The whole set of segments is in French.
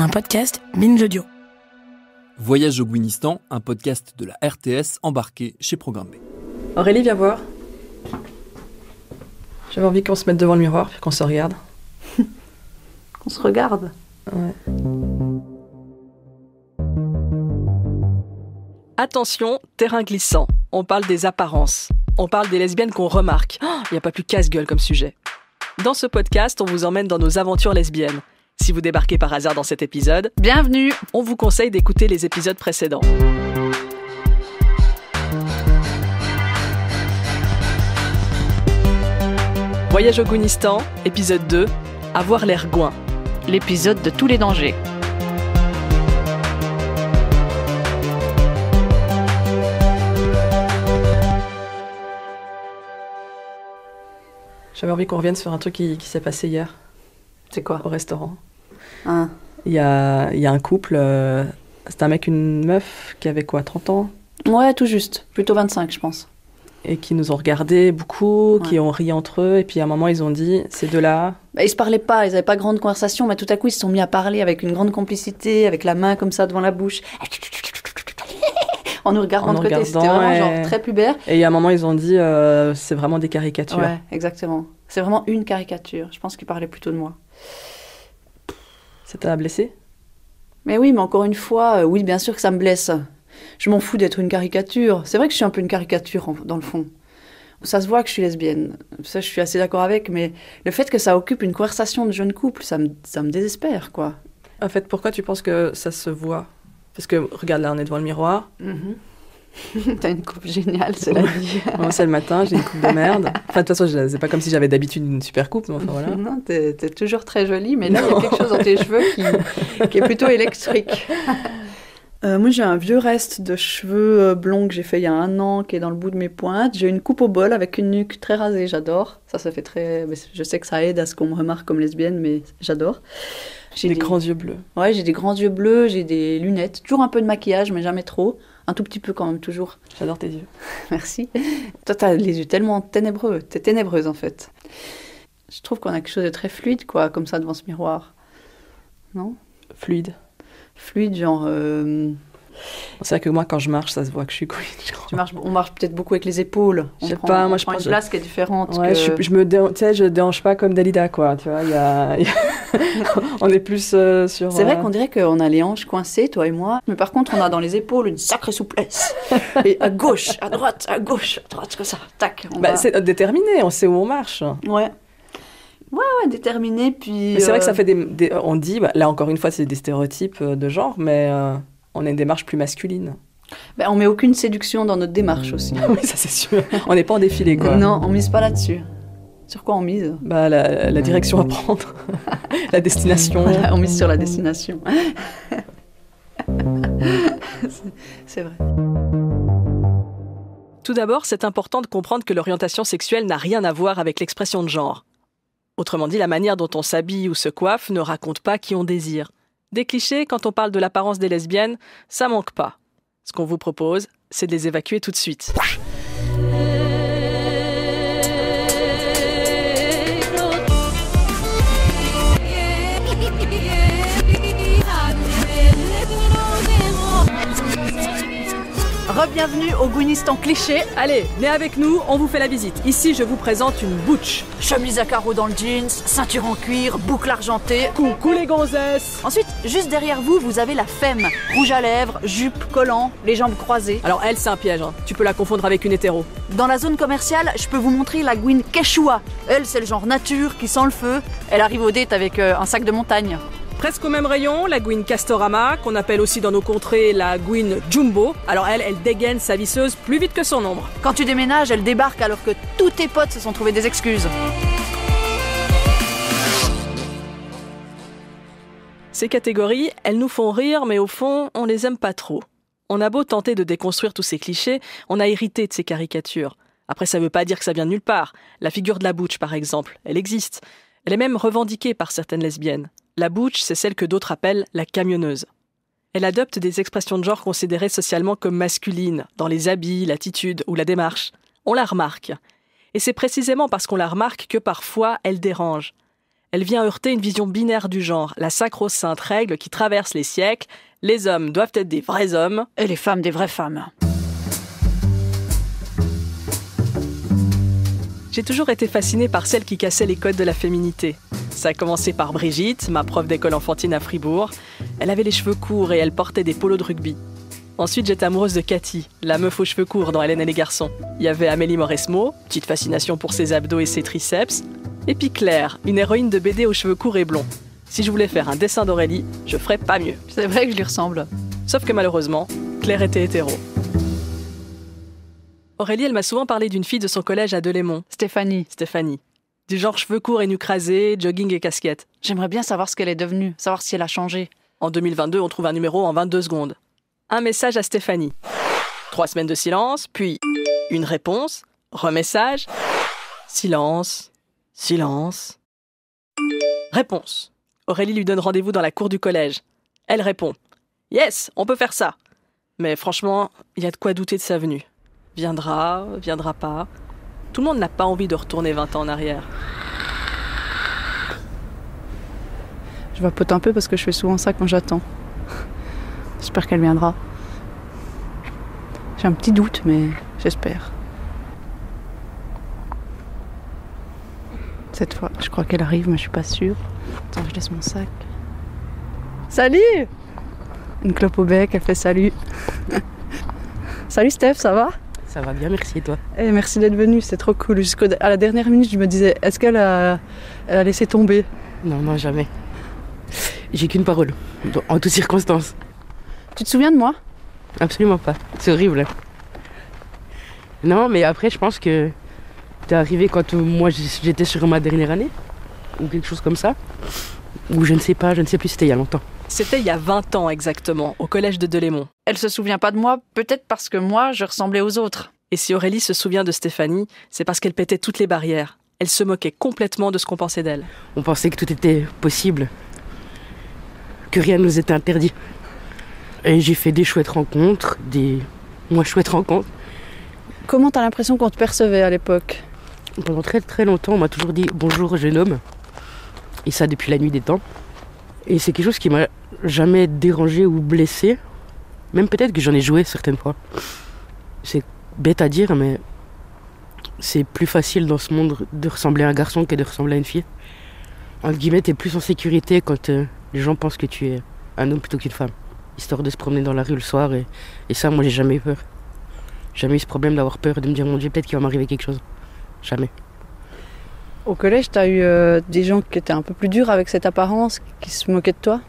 un podcast Binge Audio. Voyage au Gouinistan, un podcast de la RTS embarqué chez Programme B. Aurélie, viens voir. J'avais envie qu'on se mette devant le miroir puis qu'on se regarde. Qu'on se regarde. Ouais. Attention, terrain glissant. On parle des apparences. On parle des lesbiennes qu'on remarque. Il n'y a pas plus casse-gueule comme sujet. Dans ce podcast, on vous emmène dans nos aventures lesbiennes. Si vous débarquez par hasard dans cet épisode, bienvenue. On vous conseille d'écouter les épisodes précédents. Voyage au Gouinistan, épisode 2, avoir l'air gouin. L'épisode de tous les dangers. J'avais envie qu'on revienne sur un truc qui s'est passé hier. C'est quoi? Au restaurant. Ah. Il y a un couple, c'était un mec, une meuf qui avait quoi, 30 ans? Ouais, tout juste. Plutôt 25, je pense. Et qui nous ont regardés beaucoup, Ouais. qui ont ri entre eux. Et puis à un moment, ils ont dit, ces deux-là... Ils se parlaient pas, ils avaient pas grande conversation, mais tout à coup, ils se sont mis à parler avec une grande complicité, avec la main comme ça devant la bouche. En nous regardant de côté, c'était vraiment genre très pubère. Et à un moment, ils ont dit, c'est vraiment des caricatures. Ouais, exactement. C'est vraiment une caricature. Je pense qu'ils parlaient plutôt de moi. Ça t'a blessé? Mais oui, mais encore une fois, oui, bien sûr que ça me blesse. Je m'en fous d'être une caricature. C'est vrai que je suis un peu une caricature, dans le fond. Ça se voit que je suis lesbienne. Ça, je suis assez d'accord avec, mais le fait que ça occupe une conversation de jeune couple, ça me désespère, quoi. En fait, pourquoi tu penses que ça se voit? Parce que, regarde, là, on est devant le miroir. T'as une coupe géniale, cela dit. Moi, c'est le matin, j'ai une coupe de merde. Enfin, de toute façon, c'est pas comme si j'avais d'habitude une super coupe, mais enfin, voilà. Non, t'es toujours très jolie, mais là, il y a quelque chose dans tes cheveux qui est plutôt électrique. Moi, j'ai un vieux reste de cheveux blonds que j'ai fait il y a 1 an, qui est dans le bout de mes pointes. J'ai une coupe au bol avec une nuque très rasée, j'adore. Ça fait très... Je sais que ça aide à ce qu'on me remarque comme lesbienne, mais j'adore. J'ai des grands yeux bleus. Ouais, j'ai des grands yeux bleus, j'ai des lunettes. Toujours un peu de maquillage, mais jamais trop. Un tout petit peu quand même, toujours. J'adore tes yeux. Merci. Toi, t'as les yeux tellement ténébreux. T'es ténébreuse, en fait. Je trouve qu'on a quelque chose de très fluide, quoi, comme ça, devant ce miroir. Non? Fluide. Fluide, genre... C'est vrai que moi, quand je marche, ça se voit que je suis queen. On marche peut-être beaucoup avec les épaules. Je sais pas, moi, je prend pense... une place qui est différente. Ouais, que... je dérange pas comme Dalida, quoi. Tu vois, on est plus sur... C'est vrai qu'on dirait qu'on a les hanches coincées, toi et moi. Mais par contre, on a dans les épaules une sacrée souplesse. Et à gauche, à droite, comme ça. Tac. C'est déterminé, on sait où on marche. Ouais. Ouais, déterminé, puis... Mais c'est vrai que ça fait on dit, là encore une fois, c'est des stéréotypes de genre, mais on a une démarche plus masculine. On met aucune séduction dans notre démarche aussi. Oui, ça c'est sûr. On n'est pas en défilé, quoi. Non, on mise pas là-dessus. Sur quoi on mise? La direction à prendre. La destination. Voilà, on mise sur la destination. C'est vrai. Tout d'abord, c'est important de comprendre que l'orientation sexuelle n'a rien à voir avec l'expression de genre. Autrement dit, la manière dont on s'habille ou se coiffe ne raconte pas qui on désire. Des clichés, quand on parle de l'apparence des lesbiennes, ça manque pas. Ce qu'on vous propose, c'est de les évacuer tout de suite. Re-bienvenue au Gouinistan cliché. Allez, venez avec nous, on vous fait la visite. Ici, je vous présente une butch. Chemise à carreaux dans le jeans, ceinture en cuir, boucle argentée. Coucou les gonzesses. Ensuite, juste derrière vous, vous avez la femme. Rouge à lèvres, jupe, collant, les jambes croisées. Alors elle, c'est un piège, hein. Tu peux la confondre avec une hétéro. Dans la zone commerciale, je peux vous montrer la Gouine Quechua. Elle, c'est le genre nature qui sent le feu. Elle arrive au date avec un sac de montagne. Presque au même rayon, la Gouine Castorama, qu'on appelle aussi dans nos contrées la Gouine Jumbo. Alors elle dégaine sa visseuse plus vite que son ombre. Quand tu déménages, elle débarque alors que tous tes potes se sont trouvés des excuses. Ces catégories, elles nous font rire, mais au fond, on les aime pas trop. On a beau tenter de déconstruire tous ces clichés, on a hérité de ces caricatures. Après, ça veut pas dire que ça vient de nulle part. La figure de la butch, par exemple, elle existe. Elle est même revendiquée par certaines lesbiennes. La butch, c'est celle que d'autres appellent la camionneuse. Elle adopte des expressions de genre considérées socialement comme masculines, dans les habits, l'attitude ou la démarche. On la remarque. Et c'est précisément parce qu'on la remarque que parfois, elle dérange. Elle vient heurter une vision binaire du genre, la sacro-sainte règle qui traverse les siècles. Les hommes doivent être des vrais hommes. Et les femmes des vraies femmes. J'ai toujours été fascinée par celles qui cassaient les codes de la féminité. Ça a commencé par Brigitte, ma prof d'école enfantine à Fribourg. Elle avait les cheveux courts et elle portait des polos de rugby. Ensuite, j'étais amoureuse de Cathy, la meuf aux cheveux courts dans Hélène et les garçons. Il y avait Amélie Mauresmo, petite fascination pour ses abdos et ses triceps. Et puis Claire, une héroïne de BD aux cheveux courts et blonds. Si je voulais faire un dessin d'Aurélie, je ferais pas mieux. C'est vrai que je lui ressemble. Sauf que malheureusement, Claire était hétéro. Aurélie, elle m'a souvent parlé d'une fille de son collège à Delémont. Stéphanie. Du genre cheveux courts et nuque rasée, jogging et casquette. J'aimerais bien savoir ce qu'elle est devenue, savoir si elle a changé. En 2022, on trouve un numéro en 22 secondes. Un message à Stéphanie. 3 semaines de silence, puis une réponse, remessage, silence. Réponse. Aurélie lui donne rendez-vous dans la cour du collège. Elle répond. Yes, on peut faire ça. Mais franchement, il y a de quoi douter de sa venue. Viendra pas. Tout le monde n'a pas envie de retourner 20 ans en arrière. Je vapote un peu parce que je fais souvent ça quand j'attends. J'espère qu'elle viendra. J'ai un petit doute, mais j'espère. Cette fois, je crois qu'elle arrive, mais je suis pas sûre. Attends, je laisse mon sac. Salut! Une clope au bec, elle fait salut. Salut Steph, ça va? Ça va bien, merci, et toi? Merci d'être venue, c'est trop cool. Jusqu'à la dernière minute, je me disais, est-ce qu'elle a laissé tomber? Non, jamais. J'ai qu'une parole, en toutes circonstances. Tu te souviens de moi? Absolument pas, c'est horrible. Non, mais après, je pense que t'es arrivé quand moi j'étais sur ma dernière année, ou quelque chose comme ça. Ou je ne sais plus, c'était il y a longtemps. C'était il y a 20 ans exactement, au collège de Delémont. Elle se souvient pas de moi, peut-être parce que moi, je ressemblais aux autres. Et si Aurélie se souvient de Stéphanie, c'est parce qu'elle pétait toutes les barrières. Elle se moquait complètement de ce qu'on pensait d'elle. On pensait que tout était possible, que rien ne nous était interdit. Et j'ai fait des chouettes rencontres, des moins chouettes rencontres. Comment t'as l'impression qu'on te percevait à l'époque? Pendant très très longtemps, on m'a toujours dit « bonjour jeune homme ». Et ça depuis la nuit des temps. Et c'est quelque chose qui m'a jamais dérangé ou blessé. Même peut-être que j'en ai joué certaines fois. C'est bête à dire, mais c'est plus facile dans ce monde de ressembler à un garçon que de ressembler à une fille. Entre guillemets, t'es plus en sécurité quand les gens pensent que tu es un homme plutôt qu'une femme. Histoire de se promener dans la rue le soir. Et ça, moi, j'ai jamais eu peur. Jamais eu ce problème d'avoir peur, de me dire, mon Dieu, peut-être qu'il va m'arriver quelque chose. Jamais. Au collège, t'as eu des gens qui étaient un peu plus durs avec cette apparence, qui se moquaient de toi?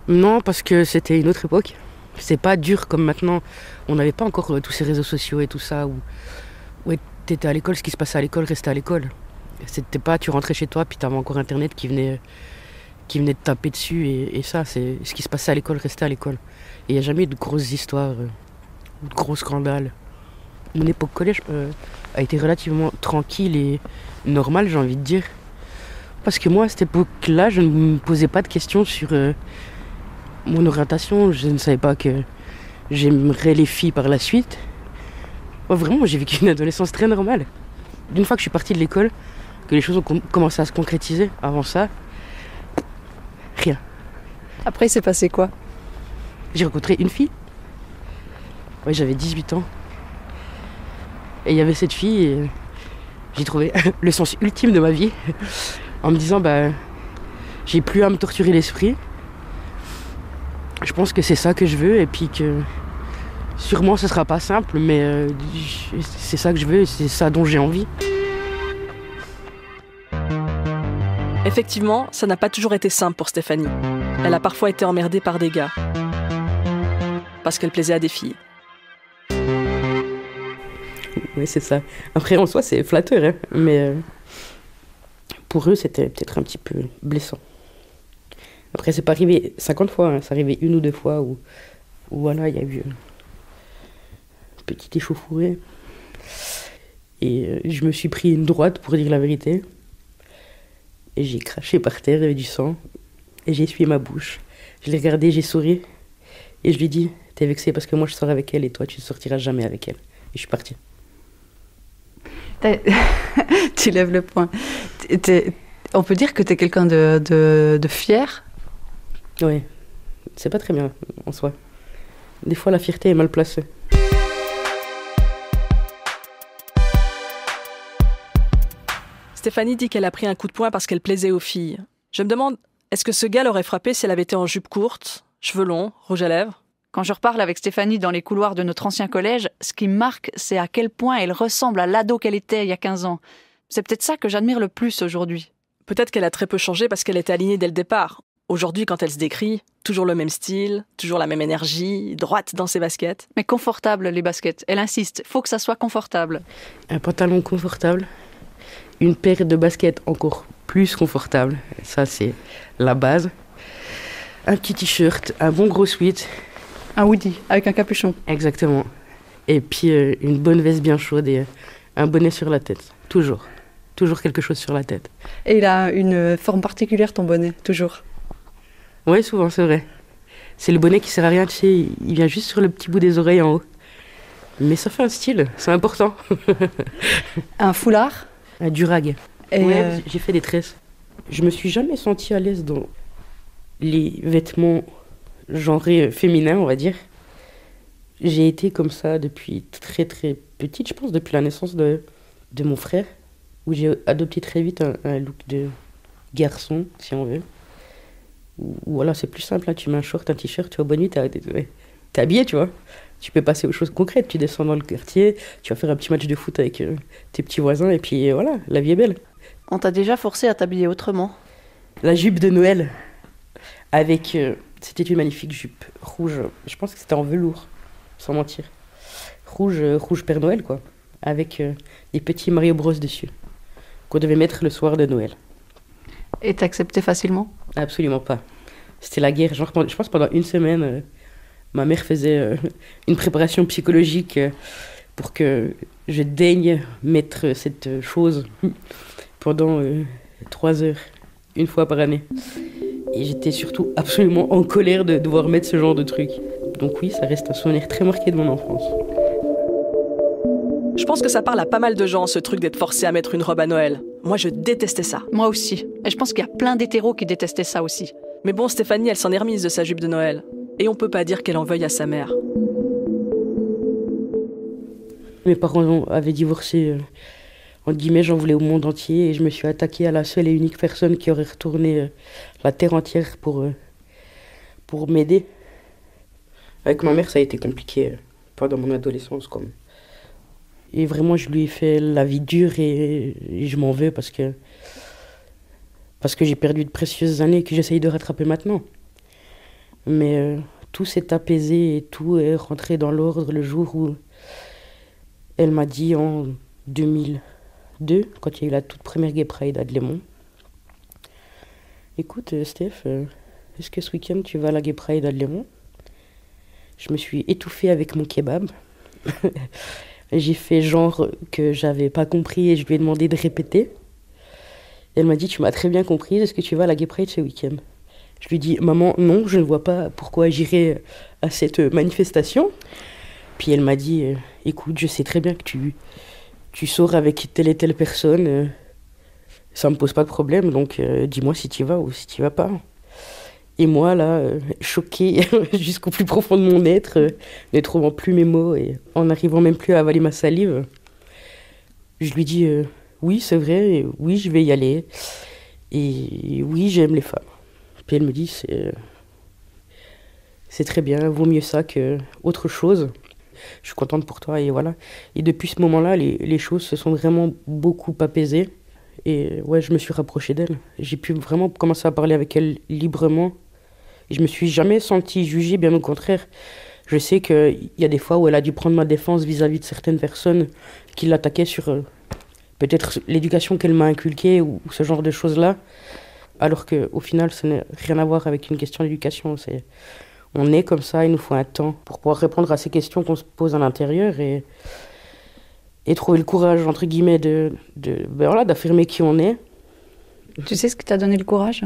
Non, parce que c'était une autre époque. C'est pas dur comme maintenant. On n'avait pas encore tous ces réseaux sociaux et tout ça, où t'étais à l'école, ce qui se passait à l'école restait à l'école. C'était pas, tu rentrais chez toi, puis t'avais encore Internet qui venait te taper dessus, et ça, c'est ce qui se passait à l'école restait à l'école. Et il n'y a jamais eu de grosses histoires, de gros scandales. Mon époque collège a été relativement tranquille et normale, j'ai envie de dire. Parce que moi, à cette époque-là, je ne me posais pas de questions sur mon orientation. Je ne savais pas que j'aimerais les filles par la suite. Moi, vraiment, j'ai vécu une adolescence très normale. D'une fois que je suis partie de l'école, que les choses ont commencé à se concrétiser, avant ça, rien. Après, il s'est passé quoi? J'ai rencontré une fille. Ouais, j'avais 18 ans. Et il y avait cette fille, et j'ai trouvé le sens ultime de ma vie, en me disant, j'ai plus à me torturer l'esprit. Je pense que c'est ça que je veux, et puis que sûrement ce sera pas simple, mais c'est ça que je veux, et c'est ça dont j'ai envie. Effectivement, ça n'a pas toujours été simple pour Stéphanie. Elle a parfois été emmerdée par des gars. Parce qu'elle plaisait à des filles. Oui, c'est ça. Après, en soi, c'est flatteur, hein, mais pour eux, c'était peut-être un petit peu blessant. Après, c'est pas arrivé 50 fois, hein, c'est arrivé 1 ou 2 fois où voilà, il y a eu une petite échauffourée. Et je me suis pris une droite, pour dire la vérité. Et j'ai craché par terre, il y avait du sang. Et j'ai essuyé ma bouche. Je l'ai regardée, j'ai souri. Et je lui ai dit, t'es vexé parce que moi je sors avec elle et toi tu ne sortiras jamais avec elle. Et je suis partie. Tu lèves le poing. On peut dire que tu es quelqu'un de fier. Ouais, c'est pas très bien en soi. Des fois, la fierté est mal placée. Stéphanie dit qu'elle a pris un coup de poing parce qu'elle plaisait aux filles. Je me demande, est-ce que ce gars l'aurait frappée si elle avait été en jupe courte, cheveux longs, rouge à lèvres ? Quand je reparle avec Stéphanie dans les couloirs de notre ancien collège, ce qui me marque, c'est à quel point elle ressemble à l'ado qu'elle était il y a 15 ans. C'est peut-être ça que j'admire le plus aujourd'hui. Peut-être qu'elle a très peu changé parce qu'elle était alignée dès le départ. Aujourd'hui, quand elle se décrit, toujours le même style, toujours la même énergie, droite dans ses baskets. Mais confortable, les baskets. Elle insiste, faut que ça soit confortable. Un pantalon confortable, une paire de baskets encore plus confortable, ça c'est la base. Un petit t-shirt, un bon gros sweat. Un hoodie avec un capuchon. Exactement. Et puis une bonne veste bien chaude et un bonnet sur la tête. Toujours. Toujours quelque chose sur la tête. Et il a une forme particulière, ton bonnet, toujours. Ouais, souvent, c'est vrai. C'est le bonnet qui sert à rien, tu sais, il vient juste sur le petit bout des oreilles en haut. Mais ça fait un style, c'est important. Un foulard. Un durag. Et ouais, j'ai fait des tresses. Je me suis jamais sentie à l'aise dans les vêtements genrés féminins, on va dire. J'ai été comme ça depuis très très petite, je pense, depuis la naissance de mon frère, où j'ai adopté très vite un look de garçon, si on veut. Voilà, c'est plus simple, hein. Tu mets un short, un t-shirt, tu vas bonne nuit, t'es habillé, tu vois. Tu peux passer aux choses concrètes, tu descends dans le quartier, tu vas faire un petit match de foot avec tes petits voisins, et puis voilà, la vie est belle. On t'a déjà forcé à t'habiller autrement? La jupe de Noël, avec... c'était une magnifique jupe rouge, je pense que c'était en velours, sans mentir. Rouge Père Noël, quoi, avec des petits Mario Bros dessus, qu'on devait mettre le soir de Noël. Et t'acceptais facilement? Absolument pas. C'était la guerre. Genre, je pense pendant une semaine, ma mère faisait une préparation psychologique pour que je daigne mettre cette chose pendant 3 heures, une fois par année. Et j'étais surtout absolument en colère de devoir mettre ce genre de truc. Donc oui, ça reste un souvenir très marqué de mon enfance. Je pense que ça parle à pas mal de gens, ce truc d'être forcé à mettre une robe à Noël. Moi, je détestais ça. Moi aussi. Et je pense qu'il y a plein d'hétéros qui détestaient ça aussi. Mais bon, Stéphanie, elle s'en est remise de sa jupe de Noël. Et on peut pas dire qu'elle en veuille à sa mère. Mes parents avaient divorcé, entre guillemets, j'en voulais au monde entier. Et je me suis attaquée à la seule et unique personne qui aurait retourné la terre entière pour m'aider. Avec ma mère, ça a été compliqué pendant mon adolescence, quand même. Et vraiment, je lui ai fait la vie dure et je m'en veux parce que j'ai perdu de précieuses années que j'essaye de rattraper maintenant. Mais tout s'est apaisé et tout est rentré dans l'ordre le jour où elle m'a dit en 2002, quand il y a eu la toute première Gay Pride à Delémont. Écoute, Steph, est-ce que ce week-end tu vas à la Gay Pride à Delémont? Je me suis étouffée avec mon kebab. J'ai fait genre que j'avais pas compris et je lui ai demandé de répéter. Elle m'a dit, tu m'as très bien compris, est-ce que tu vas à la Gay Pride ce week-end? Je lui ai dit, maman, non, je ne vois pas pourquoi j'irai à cette manifestation. Puis elle m'a dit, écoute, je sais très bien que tu sors avec telle et telle personne, ça me pose pas de problème, donc dis-moi si tu y vas ou si tu y vas pas. Et moi, là, choquée jusqu'au plus profond de mon être, ne trouvant plus mes mots et en n'arrivant même plus à avaler ma salive, je lui dis oui, c'est vrai, et oui, je vais y aller. Et oui, j'aime les femmes. Puis elle me dit c'est très bien, vaut mieux ça qu'autre chose. Je suis contente pour toi et voilà. Et depuis ce moment-là, les choses se sont vraiment beaucoup apaisées. Et ouais, je me suis rapprochée d'elle. J'ai pu vraiment commencer à parler avec elle librement. Et je me suis jamais sentie jugée, bien au contraire. Je sais qu'il y a des fois où elle a dû prendre ma défense vis-à-vis de certaines personnes qui l'attaquaient sur peut-être l'éducation qu'elle m'a inculquée ou ce genre de choses-là. Alors qu'au final, ça n'a rien à voir avec une question d'éducation. On est comme ça, il nous faut un temps pour pouvoir répondre à ces questions qu'on se pose à l'intérieur et trouver le courage, entre guillemets, d'affirmer qui on est. Tu sais ce qui t'a donné le courage?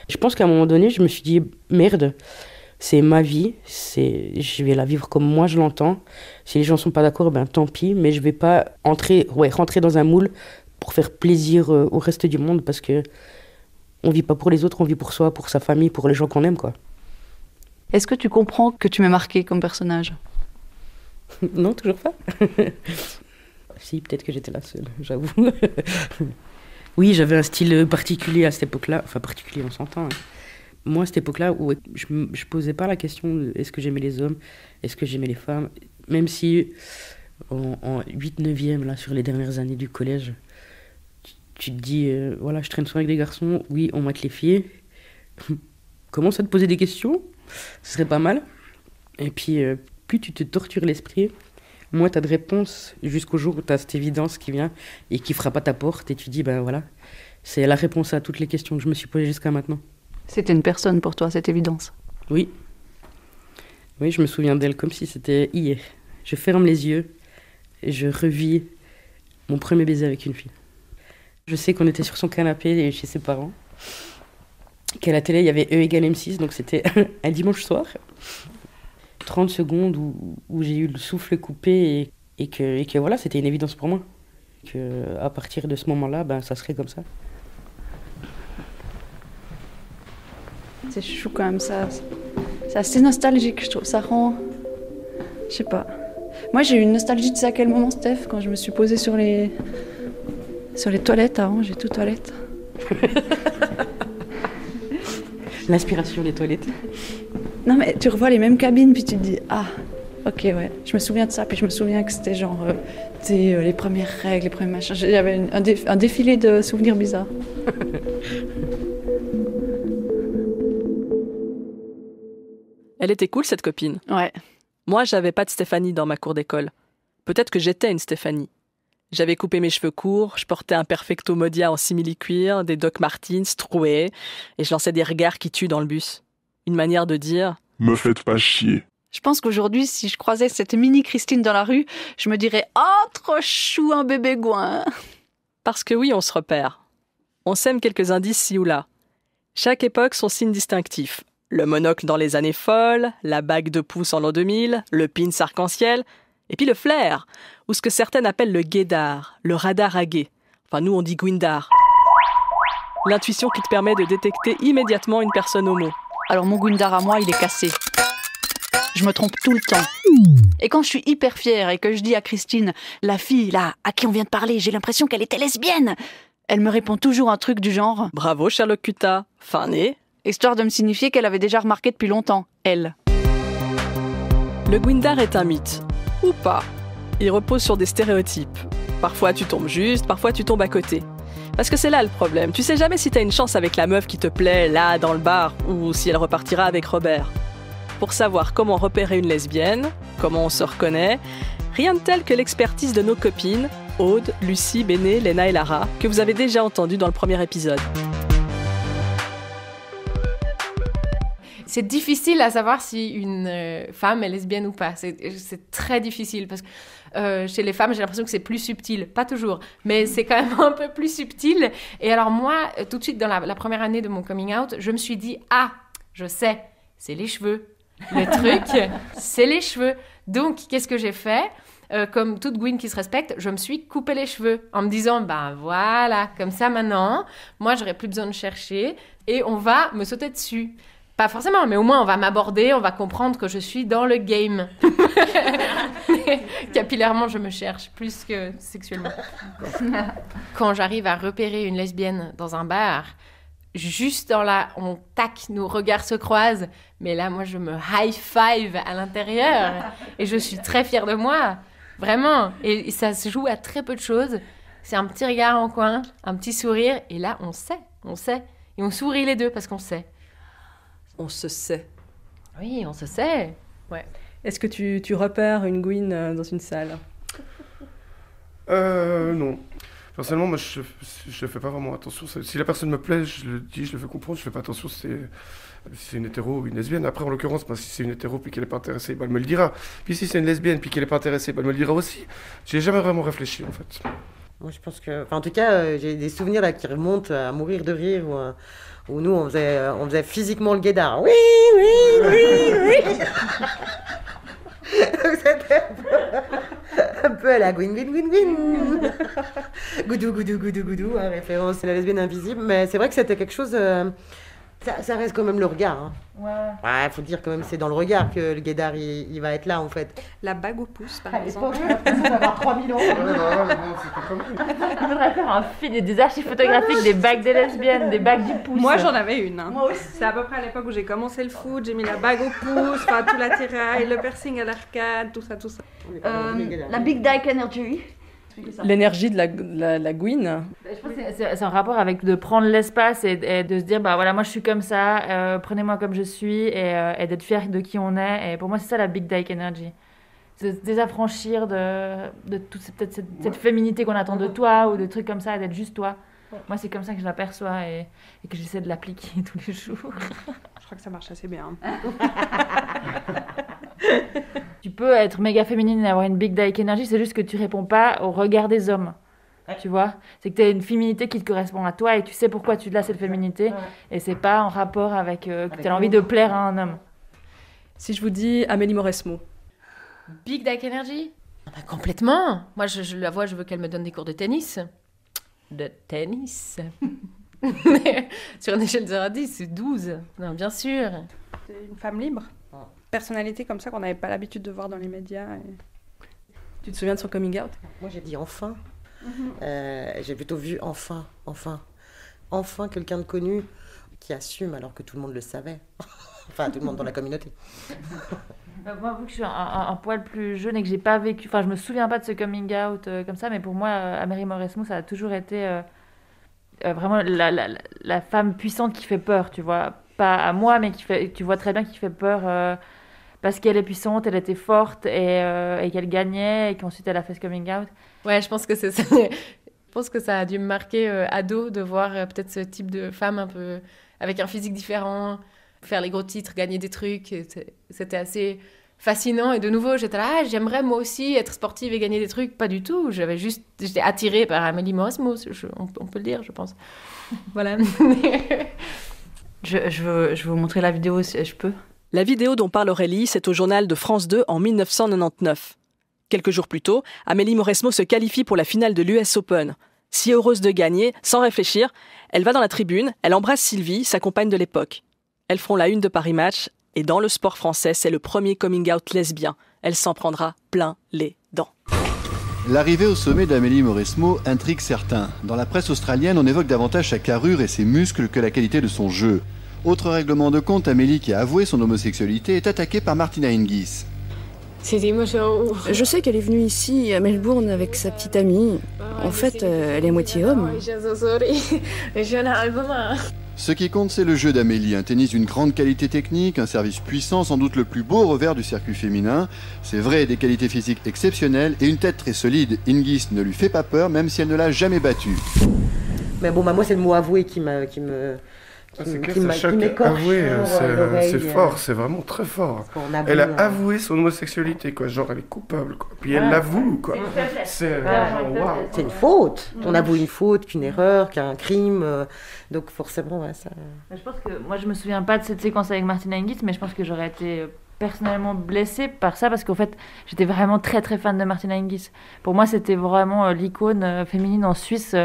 Je pense qu'à un moment donné, je me suis dit, merde, c'est ma vie, je vais la vivre comme moi je l'entends. Si les gens ne sont pas d'accord, ben tant pis, mais je ne vais pas rentrer dans un moule pour faire plaisir au reste du monde parce que On vit pas pour les autres, on vit pour soi, pour sa famille, pour les gens qu'on aime, quoi. Est-ce que tu comprends que tu m'as marqué comme personnage? Non, toujours pas. Si, peut-être que j'étais la seule, j'avoue. Oui, j'avais un style particulier à cette époque-là. Enfin, particulier, on s'entend. Hein. Moi, à cette époque-là, où je posais pas la question de est-ce que j'aimais les hommes, est-ce que j'aimais les femmes. Même si, en 8-9e, là, sur les dernières années du collège, tu te dis, voilà, je traîne souvent avec des garçons, oui, on mate les filles. Commence à te poser des questions, ce serait pas mal. Et puis, plus tu te tortures l'esprit, moins t'as de réponse jusqu'au jour où t'as cette évidence qui vient et qui frappe à ta porte et tu dis, ben voilà, c'est la réponse à toutes les questions que je me suis posées jusqu'à maintenant. C'était une personne pour toi, cette évidence? Oui. Oui, je me souviens d'elle comme si c'était hier. Je ferme les yeux et je revis mon premier baiser avec une fille. Je sais qu'on était sur son canapé chez ses parents, qu'à la télé, il y avait E égale M6, donc c'était un dimanche soir. 30 secondes où j'ai eu le souffle coupé et que voilà, c'était une évidence pour moi. À partir de ce moment-là, ben, ça serait comme ça. C'est chou quand même, ça. C'est assez nostalgique, je trouve. Ça rend... Je sais pas. Moi, j'ai eu une nostalgie de ça à quel moment, Steph? Quand je me suis posée sur les toilettes à ranger tout toilette. L'inspiration des toilettes. Non, mais tu revois les mêmes cabines, puis tu te dis, ah, ok, ouais. Je me souviens de ça, puis je me souviens que c'était genre, les premières règles, les premiers machins. Il y avait un défilé de souvenirs bizarres. Elle était cool, cette copine. Ouais. Moi, j'avais pas de Stéphanie dans ma cour d'école. Peut-être que j'étais une Stéphanie. J'avais coupé mes cheveux courts, je portais un perfecto Modia en simili-cuir, des Doc Martens troués, et je lançais des regards qui tuent dans le bus. Une manière de dire « Me faites pas chier ». Je pense qu'aujourd'hui, si je croisais cette mini Christine dans la rue, je me dirais « Oh, trop chou, un bébé gouin !» Parce que oui, on se repère. On sème quelques indices ci ou là. Chaque époque son signe distinctif. Le monocle dans les années folles, la bague de pouce en l'an 2000, le pins arc-en-ciel, et puis le flair, ou ce que certaines appellent le guédard, le radar à guet. Enfin, nous, on dit guindard. L'intuition qui te permet de détecter immédiatement une personne homo. Alors mon guindard à moi, il est cassé. Je me trompe tout le temps. Et quand je suis hyper fière et que je dis à Christine, la fille là, à qui on vient de parler, j'ai l'impression qu'elle était lesbienne, elle me répond toujours un truc du genre « Bravo Sherlock Cuta, fin né », histoire de me signifier qu'elle avait déjà remarqué depuis longtemps, elle. Le guindard est un mythe. Ou pas. Il repose sur des stéréotypes. Parfois tu tombes juste, parfois tu tombes à côté. Parce que c'est là le problème. Tu sais jamais si t'as une chance avec la meuf qui te plaît là dans le bar ou si elle repartira avec Robert. Pour savoir comment repérer une lesbienne, comment on se reconnaît, rien de tel que l'expertise de nos copines, Aude, Lucie, Béné, Léna et Lara, que vous avez déjà entendues dans le premier épisode. C'est difficile à savoir si une femme est lesbienne ou pas. C'est très difficile parce que chez les femmes, j'ai l'impression que c'est plus subtil. Pas toujours, mais c'est quand même un peu plus subtil. Et alors moi, tout de suite, dans la première année de mon coming out, je me suis dit « Ah, je sais, c'est les cheveux. Le truc, c'est les cheveux. » Donc, qu'est-ce que j'ai fait ? Comme toute Gwyn qui se respecte, je me suis coupé les cheveux en me disant « Ben voilà, comme ça maintenant, moi, j'aurai plus besoin de chercher et on va me sauter dessus. » Pas forcément, mais au moins on va m'aborder, on va comprendre que je suis dans le game. Capillairement, je me cherche plus que sexuellement. Quand j'arrive à repérer une lesbienne dans un bar, juste dans là, on tac, nos regards se croisent, mais là, moi, je me high-five à l'intérieur et je suis très fière de moi, vraiment. Et ça se joue à très peu de choses. C'est un petit regard en coin, un petit sourire, et là, on sait. Et on sourit les deux parce qu'on sait. On se sait. Oui, on se sait. Ouais. Est-ce que tu repères une Gwyn dans une salle ? Non. Personnellement, moi, je fais pas vraiment attention. Si la personne me plaît, je le dis, je le fais comprendre. Je fais pas attention si c'est une hétéro ou une lesbienne. Après, en l'occurrence, si c'est une hétéro puis qu'elle est pas intéressée, elle me le dira. Puis si c'est une lesbienne puis qu'elle est pas intéressée, elle me le dira aussi. J'ai jamais vraiment réfléchi, en fait. Moi, je pense que... Enfin, en tout cas, j'ai des souvenirs là qui remontent à mourir de rire où nous, on faisait physiquement le guédard. Oui. Donc, c'était un peu à la Gwyn, Goudou, goudou, goudou, goudou, référence à la lesbienne invisible. Mais c'est vrai que c'était quelque chose... Ça reste quand même le regard. Hein. Ouais, faut dire quand même, c'est dans le regard que le guédard, il va être là, en fait. La bague au pouce, par exemple. Ça va avoir 3000 ans. Il faudrait faire un film, des archives photographiques, des bagues des lesbiennes, des bagues du pouce. Moi, j'en avais une. Hein. Moi aussi. C'est à peu près à l'époque où j'ai commencé le foot, j'ai mis la bague au pouce, enfin tout l'attirail, le piercing à l'arcade, tout ça. La Big Dyke Energy. L'énergie de la Gwyn. Je pense que c'est un rapport avec de prendre l'espace et de se dire bah voilà, moi je suis comme ça, prenez-moi comme je suis et d'être fier de qui on est. Et pour moi c'est ça la Big Dyke Energy. Se désaffranchir de toute cette féminité qu'on attend de toi ou de trucs comme ça, d'être juste toi. Moi c'est comme ça que je l'aperçois et que j'essaie de l'appliquer tous les jours. Je crois que ça marche assez bien. Tu peux être méga féminine et avoir une big dyke energy, c'est juste que tu réponds pas au regard des hommes. Tu vois, c'est que tu as une féminité qui te correspond à toi et tu sais pourquoi tu l'as cette féminité et c'est pas en rapport avec que tu as envie de plaire à un homme. Si je vous dis Amélie Mauresmo. Big Dyke Energy? Complètement. Moi, je la vois, je veux qu'elle me donne des cours de tennis. De tennis. Sur une échelle de 0 à 10, c'est 12. Non, bien sûr. C'est une femme libre. Personnalité comme ça qu'on n'avait pas l'habitude de voir dans les médias. Tu te souviens de son coming out? Moi, j'ai dit enfin. J'ai plutôt vu enfin quelqu'un de connu qui assume alors que tout le monde le savait. Enfin, tout le monde dans la communauté. Moi, vu que je suis un poil plus jeune et que j'ai pas vécu... Enfin, je me souviens pas de ce coming out comme ça, mais pour moi, Amélie Mauresmo, ça a toujours été vraiment la femme puissante qui fait peur, tu vois. Pas à moi, mais tu vois très bien qui fait peur parce qu'elle est puissante, elle était forte et qu'elle gagnait et qu'ensuite elle a fait ce coming out. Ouais, je pense que c'est ça. Je pense que ça a dû me marquer ado de voir peut-être ce type de femme un peu avec un physique différent, faire les gros titres, gagner des trucs. C'était assez fascinant. Et de nouveau, j'étais là, j'aimerais moi aussi être sportive et gagner des trucs. Pas du tout. J'étais attirée par Amélie Mauresmo, on peut le dire, je pense. Voilà. Je veux vous montrer la vidéo si je peux. La vidéo dont parle Aurélie, c'est au journal de France 2 en 1999. Quelques jours plus tôt, Amélie Mauresmo se qualifie pour la finale de l'US Open. Si heureuse de gagner, sans réfléchir, elle va dans la tribune, elle embrasse Sylvie, sa compagne de l'époque. Elles feront la une de Paris Match, et dans le sport français, c'est le premier coming out lesbien. Elle s'en prendra plein les dents. L'arrivée au sommet d'Amélie Mauresmo intrigue certains. Dans la presse australienne, on évoque davantage sa carrure et ses muscles que la qualité de son jeu. Autre règlement de compte, Amélie, qui a avoué son homosexualité, est attaquée par Martina Hingis. Je sais qu'elle est venue ici, à Melbourne, avec sa petite amie. En fait, elle est moitié homme. Ce qui compte, c'est le jeu d'Amélie, un tennis d'une grande qualité technique, un service puissant, sans doute le plus beau revers du circuit féminin. C'est vrai, des qualités physiques exceptionnelles et une tête très solide. Hingis ne lui fait pas peur, même si elle ne l'a jamais battue. Mais bon, moi, c'est le mot avoué qui m'écorche. C'est fort, c'est vraiment très fort. Elle a avoué son homosexualité, quoi. Genre, elle est coupable, quoi. Puis elle l'avoue, quoi. C'est une faute. On avoue une faute, qu'une erreur, qu'un crime. Donc forcément, ouais, ça... Je pense que moi, je me souviens pas de cette séquence avec Martina Hingis, mais je pense que j'aurais été personnellement blessée par ça parce qu'en fait, j'étais vraiment très très fan de Martina Hingis. Pour moi, c'était vraiment l'icône féminine en Suisse.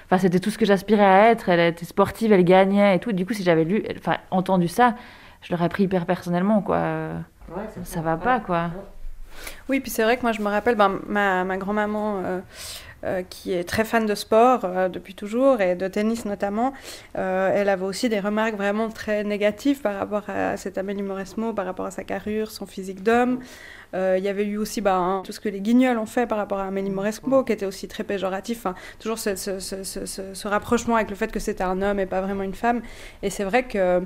Enfin, c'était tout ce que j'aspirais à être. Elle était sportive, elle gagnait et tout. Du coup, si j'avais entendu ça, je l'aurais pris hyper personnellement, quoi. Ouais, ça va pas, quoi. Oui, puis c'est vrai que moi, je me rappelle, ma grand-maman, qui est très fan de sport depuis toujours, et de tennis notamment, elle avait aussi des remarques vraiment très négatives par rapport à cette Amélie Mauresmo, par rapport à sa carrure, son physique d'homme. Il y avait eu aussi tout ce que les guignols ont fait par rapport à Amélie Mauresmo, qui était aussi très péjoratif. Toujours ce rapprochement avec le fait que c'était un homme et pas vraiment une femme. Et c'est vrai que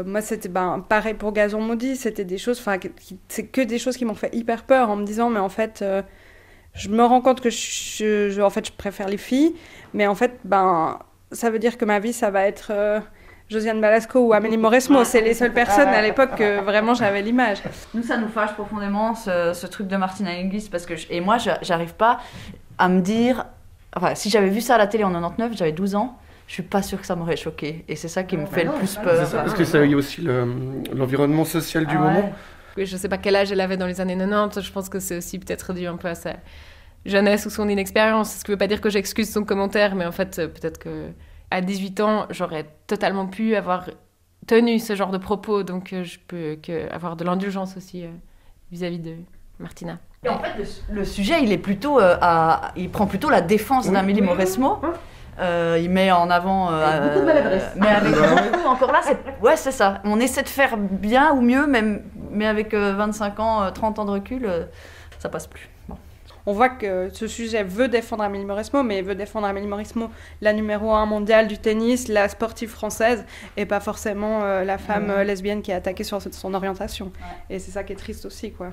moi, c'était pareil pour Gazon Maudit. C'était des choses, c'est que des choses qui m'ont fait hyper peur en me disant, mais en fait, je me rends compte que je préfère les filles. Mais en fait, ça veut dire que ma vie, ça va être... Josiane Balasco ou Amélie Mauresmo, c'est les seules personnes à l'époque que vraiment j'avais l'image. Nous, ça nous fâche profondément ce truc de Martina Hingis parce que et moi, j'arrive pas à me dire. Enfin, si j'avais vu ça à la télé en 99, j'avais 12 ans. Je suis pas sûre que ça m'aurait choquée. Et c'est ça qui me fait le plus peur. C'est ça, parce que ça y a aussi l'environnement social du moment. Oui, je sais pas quel âge elle avait dans les années 90. Je pense que c'est aussi peut-être dû un peu à jeunesse ou son inexpérience. Ce qui ne veut pas dire que j'excuse son commentaire, mais en fait, peut-être qu'à 18 ans, j'aurais totalement pu avoir tenu ce genre de propos, donc je peux avoir de l'indulgence aussi vis-à-vis de Martina. Et en fait, le sujet, il est plutôt il prend plutôt la défense d'Amélie Mauresmo. Il met en avant... avec beaucoup de maladresse. Mais avec beaucoup, encore là, c'est ça. On essaie de faire bien ou mieux, mais avec 25 ans, 30 ans de recul, ça passe plus. Bon. On voit que ce sujet veut défendre Amélie Mauresmo, mais veut défendre Amélie Mauresmo, la numéro 1 mondiale du tennis, la sportive française, et pas forcément la femme lesbienne qui est attaquée sur son orientation. Ouais. Et c'est ça qui est triste aussi, quoi.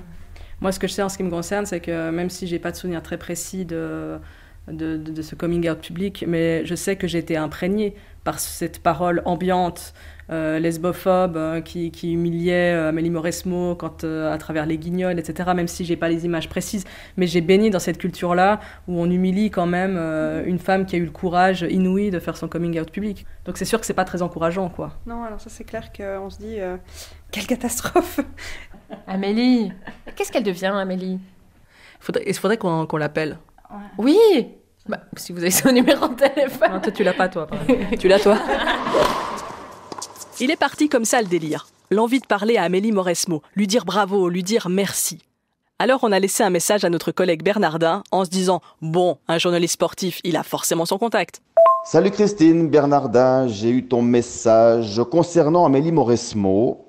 Moi, ce que je sais en ce qui me concerne, c'est que même si j'ai pas de souvenir très précis de ce coming out public, mais je sais que j'ai été imprégnée par cette parole ambiante, lesbophobe, qui humiliait Amélie Mauresmo à travers les guignols, etc., même si j'ai pas les images précises, mais j'ai baigné dans cette culture-là où on humilie quand même une femme qui a eu le courage inouï de faire son coming out public. Donc c'est sûr que c'est pas très encourageant, quoi. Non, alors ça c'est clair qu'on se dit quelle catastrophe. Amélie, qu'est-ce qu'elle devient, Amélie? Il faudrait qu'on l'appelle. Ouais. Oui, bah, si vous avez son numéro de téléphone. Non, toi, tu l'as pas, toi. Tu l'as, toi. Il est parti comme ça, le délire. L'envie de parler à Amélie Mauresmo, lui dire bravo, lui dire merci. Alors, on a laissé un message à notre collègue Bernardin en se disant « Bon, un journaliste sportif, il a forcément son contact. » Salut Christine, Bernardin, j'ai eu ton message concernant Amélie Mauresmo.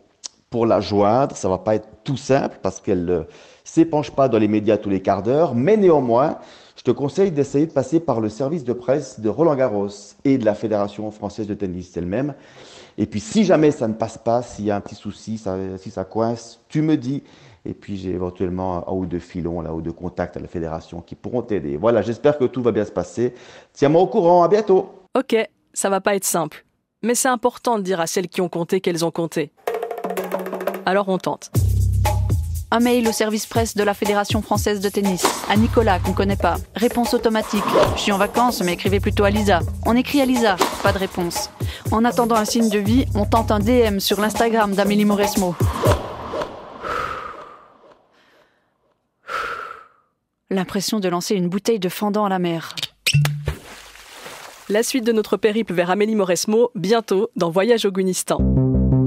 Pour la joindre, ça va pas être tout simple parce qu'elle ne s'épanche pas dans les médias tous les quarts d'heure, mais néanmoins, je te conseille d'essayer de passer par le service de presse de Roland-Garros et de la Fédération française de tennis elle-même. Et puis si jamais ça ne passe pas, s'il y a un petit souci, si ça coince, tu me dis. Et puis j'ai éventuellement un ou deux filons là, ou deux contacts à la Fédération qui pourront t'aider. Voilà, j'espère que tout va bien se passer. Tiens-moi au courant, à bientôt. Ok, ça va pas être simple. Mais c'est important de dire à celles qui ont compté qu'elles ont compté. Alors on tente. Un mail au service presse de la Fédération française de tennis. À Nicolas, qu'on connaît pas. Réponse automatique. Je suis en vacances, mais écrivez plutôt à Lisa. On écrit à Lisa. Pas de réponse. En attendant un signe de vie, on tente un DM sur l'Instagram d'Amélie Mauresmo. L'impression de lancer une bouteille de fendant à la mer. La suite de notre périple vers Amélie Mauresmo, bientôt dans Voyage au Guinistan.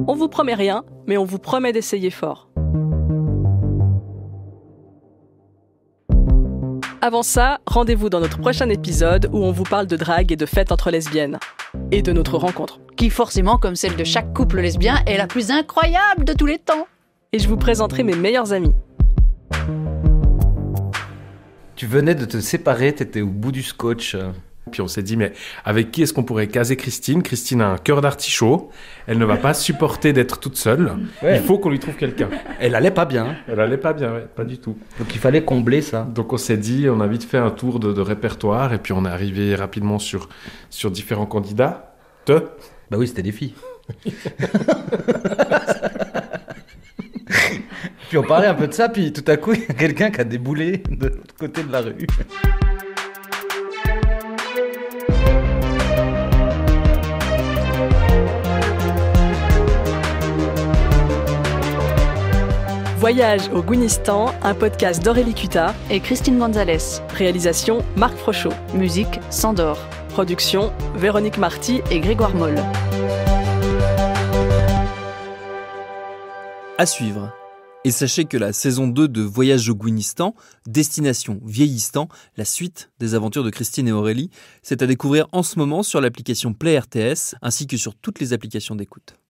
On vous promet rien, mais on vous promet d'essayer fort. Avant ça, rendez-vous dans notre prochain épisode où on vous parle de drague et de fêtes entre lesbiennes. Et de notre rencontre. Qui forcément, comme celle de chaque couple lesbien, est la plus incroyable de tous les temps. Et je vous présenterai mes meilleurs amis. Tu venais de te séparer, t'étais au bout du scotch. Puis on s'est dit, mais avec qui est-ce qu'on pourrait caser Christine? Christine a un cœur d'artichaut. Elle ne va pas supporter d'être toute seule. Ouais. Il faut qu'on lui trouve quelqu'un. Elle allait pas bien. Elle allait pas bien, ouais, pas du tout. Donc il fallait combler ça. Donc on s'est dit, on a vite fait un tour de répertoire. Et puis on est arrivé rapidement sur différents candidats. Bah oui, c'était des filles. Puis on parlait un peu de ça, puis tout à coup, il y a quelqu'un qui a déboulé de l'autre côté de la rue. Voyage au Guinistan, un podcast d'Aurélie Cuta et Christine Gonzalez. Réalisation Marc Frochot. Musique Sandor. Production Véronique Marty et Grégoire Moll. À suivre. Et sachez que la saison 2 de Voyage au Guinistan, Destination Vieillistan, la suite des aventures de Christine et Aurélie, c'est à découvrir en ce moment sur l'application Play RTS ainsi que sur toutes les applications d'écoute.